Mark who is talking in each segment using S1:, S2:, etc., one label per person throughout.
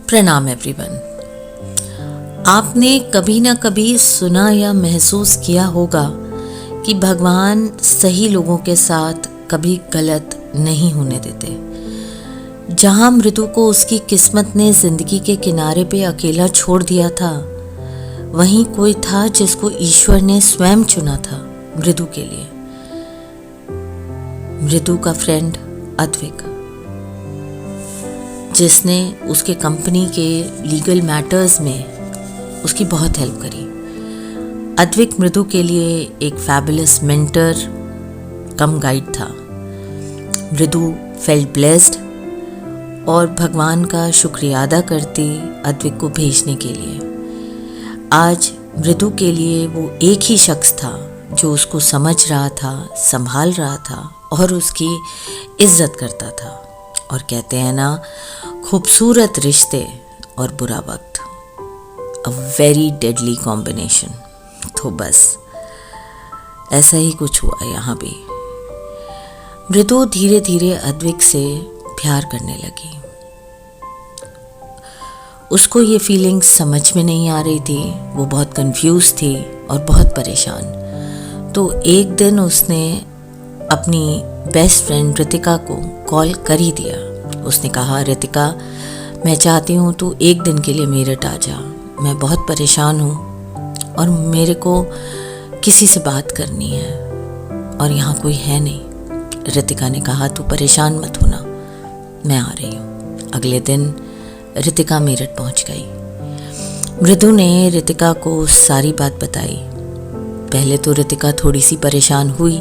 S1: प्रणाम एवरीवन। आपने कभी ना कभी सुना या महसूस किया होगा कि भगवान सही लोगों के साथ कभी गलत नहीं होने देते। जहां मृदु को उसकी किस्मत ने जिंदगी के किनारे पे अकेला छोड़ दिया था, वहीं कोई था जिसको ईश्वर ने स्वयं चुना था मृदु के लिए। मृदु का फ्रेंड अद्विक, जिसने उसके कंपनी के लीगल मैटर्स में उसकी बहुत हेल्प करी। अद्विक मृदु के लिए एक फैबुलस मेंटर कम गाइड था। मृदु फेल्ट ब्लेस्ड और भगवान का शुक्रिया अदा करती अद्विक को भेजने के लिए। आज मृदु के लिए वो एक ही शख्स था जो उसको समझ रहा था, संभाल रहा था और उसकी इज्जत करता था। और कहते हैं ना, खूबसूरत रिश्ते और बुरा वक्त, अ वेरी डेडली कॉम्बिनेशन। तो बस ऐसा ही कुछ हुआ यहाँ भी। मृदु धीरे धीरे अद्विक से प्यार करने लगी। उसको ये फीलिंग्स समझ में नहीं आ रही थी, वो बहुत कंफ्यूज थी और बहुत परेशान। तो एक दिन उसने अपनी बेस्ट फ्रेंड रितिका को कॉल कर ही दिया। उसने कहा, रितिका, मैं चाहती हूँ तू एक दिन के लिए मेरठ आ जा। मैं बहुत परेशान हूँ और मेरे को किसी से बात करनी है और यहाँ कोई है नहीं। रितिका ने कहा, तू परेशान मत होना, मैं आ रही हूँ। अगले दिन रितिका मेरठ पहुँच गई। मृदु ने रितिका को सारी बात बताई। पहले तो रितिका थोड़ी सी परेशान हुई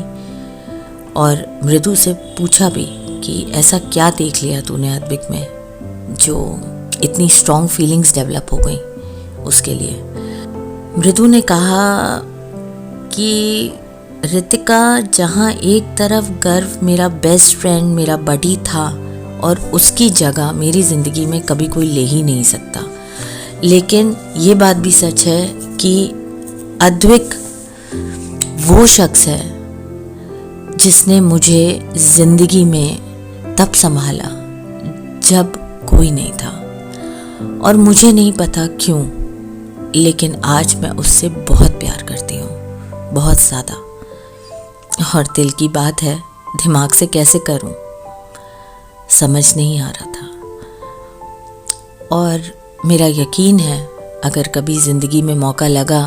S1: और मृदु से पूछा भी कि ऐसा क्या देख लिया तूने अद्विक में जो इतनी स्ट्रॉन्ग फीलिंग्स डेवलप हो गई उसके लिए। मृदु ने कहा कि रितिका, जहाँ एक तरफ गर्व मेरा बेस्ट फ्रेंड, मेरा बडी था और उसकी जगह मेरी ज़िंदगी में कभी कोई ले ही नहीं सकता, लेकिन ये बात भी सच है कि अद्विक वो शख्स है जिसने मुझे ज़िंदगी में तब संभाला जब कोई नहीं था। और मुझे नहीं पता क्यों, लेकिन आज मैं उससे बहुत प्यार करती हूँ, बहुत ज़्यादा। और दिल की बात है, दिमाग से कैसे करूँ समझ नहीं आ रहा था। और मेरा यकीन है, अगर कभी ज़िंदगी में मौका लगा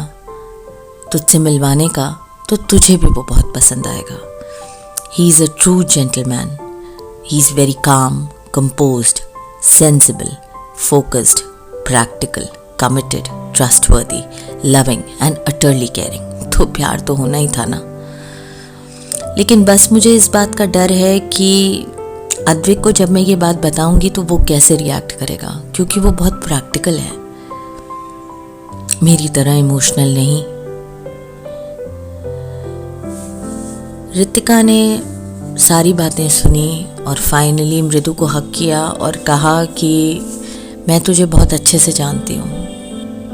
S1: तुझसे मिलवाने का, तो तुझे भी वो बहुत पसंद आएगा। He is a true gentleman. He is very calm, composed, sensible, focused, practical, committed, trustworthy, loving and utterly caring. तो प्यार तो होना ही था ना। लेकिन बस मुझे इस बात का डर है कि अद्विक को जब मैं ये बात बताऊंगी तो वो कैसे रिएक्ट करेगा, क्योंकि वो बहुत प्रैक्टिकल है, मेरी तरह इमोशनल नहीं। रितिका ने सारी बातें सुनी और फाइनली मृदु को हक किया और कहा कि मैं तुझे बहुत अच्छे से जानती हूँ,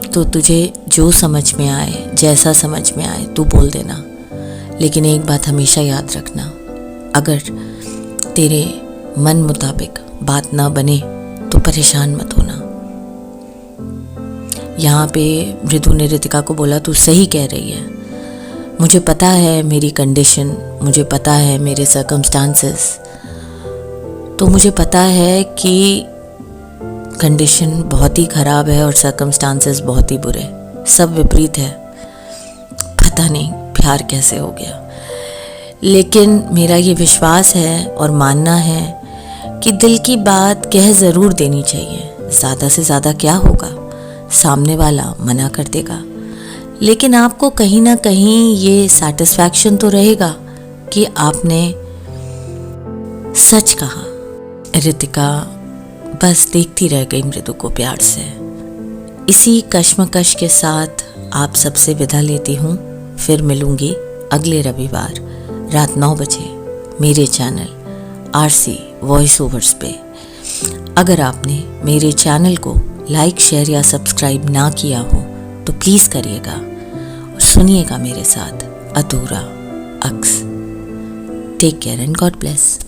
S1: तो तुझे जो समझ में आए, जैसा समझ में आए तू बोल देना, लेकिन एक बात हमेशा याद रखना, अगर तेरे मन मुताबिक बात ना बने तो परेशान मत होना। यहाँ पे मृदु ने रितिका को बोला, तू सही कह रही है, मुझे पता है मेरी कंडीशन, मुझे पता है मेरे सर्कमस्टांसेस, तो मुझे पता है कि कंडीशन बहुत ही ख़राब है और सर्कमस्टांसेस बहुत ही बुरे, सब विपरीत है। पता नहीं प्यार कैसे हो गया, लेकिन मेरा ये विश्वास है और मानना है कि दिल की बात कह ज़रूर देनी चाहिए। ज़्यादा से ज़्यादा क्या होगा, सामने वाला मना कर देगा, लेकिन आपको कहीं ना कहीं ये सैटिस्फैक्शन तो रहेगा कि आपने सच कहा। रितिका बस देखती रह गई मृदु को प्यार से। इसी कश्मकश के साथ आप सबसे विदा लेती हूँ। फिर मिलूँगी अगले रविवार रात 9 बजे मेरे चैनल आरसी वॉइस ओवर्स पे। अगर आपने मेरे चैनल को लाइक, शेयर या सब्सक्राइब ना किया हो तो प्लीज़ करिएगा और सुनिएगा मेरे साथ अधूरा अक्स। Take care and God bless.